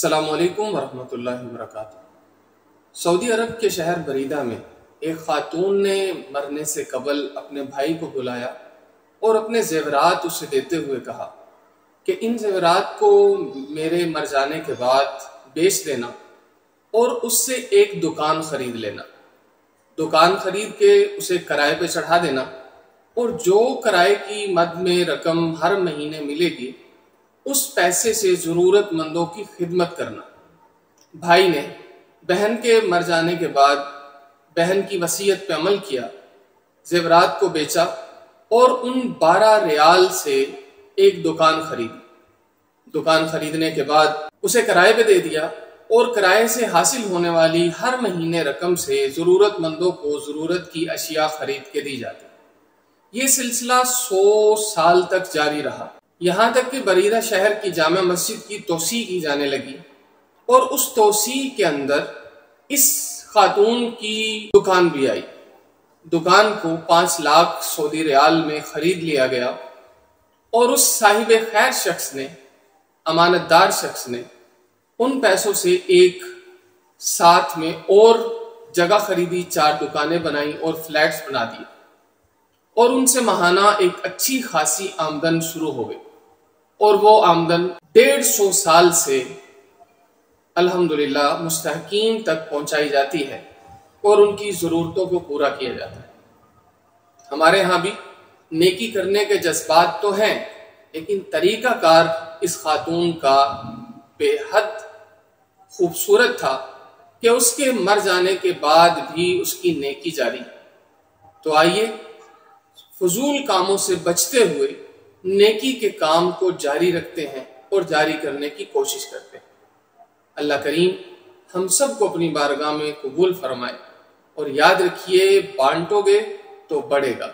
السلام علیکم ورحمۃ اللہ وبرکاتہ۔ سعودی عرب کے شہر بریدہ میں ایک خاتون نے مرنے سے قبل اپنے بھائی کو بلایا اور اپنے زیورات اسے دیتے ہوئے کہا کہ ان زیورات کو میرے مر جانے کے بعد بیچ دینا اور اس سے ایک دکان خرید لینا۔ دکان خرید کے اسے کرائے پہ چڑھا دینا اور جو کرائے کی مد میں رقم ہر مہینے ملے گی اس پیسے سے ضرورت مندوں کی خدمت کرنا۔ بھائی نے بہن کے مر جانے کے بعد بہن کی وصیت پہ عمل کیا، زیورات کو بیچا اور ان 12 ریال سے ایک دکان خریدی۔ دکان خریدنے کے بعد اسے کرائے پہ دے دیا اور کرائے سے حاصل ہونے والی ہر مہینے رقم سے ضرورت مندوں کو ضرورت کی اشیاء خرید کے دی جاتی۔ یہ سلسلہ 100 سال تک جاری رہا، یہاں تک کہ بریدہ شہر کی جامع مسجد کی توسیع کی جانے لگی اور اس توسیع کے اندر اس خاتون کی دکان بھی آئی۔ دکان کو 5 لاکھ سعودی ریال میں خرید لیا گیا اور اس صاحب خیر شخص نے، امانت دار شخص نے ان پیسوں سے ایک ساتھ میں اور جگہ خریدی، 4 دکانیں بنائیں اور فلیٹس بنا دیے اور ان سے ماہانہ ایک اچھی خاصی آمدن شروع ہو گئی اور وہ آمدن 150 سال سے الحمدللہ مستحقین تک پہنچائی جاتی ہے اور ان کی ضرورتوں کو پورا کیا جاتا ہے۔ ہمارے ہاں بھی نیکی کرنے کے جذبات تو ہیں، لیکن طریقہ کار اس خاتون کا بے حد خوبصورت تھا کہ اس کے مر جانے کے بعد بھی اس کی نیکی جاری۔ تو آئیے فضول کاموں سے بچتے ہوئے نیکی کے کام کو جاری رکھتے ہیں اور جاری کرنے کی کوشش کرتے ہیں۔ اللہ کریم ہم سب کو اپنی بارگاہ میں قبول فرمائے اور یاد رکھیے، بانٹو گے تو بڑھے گا۔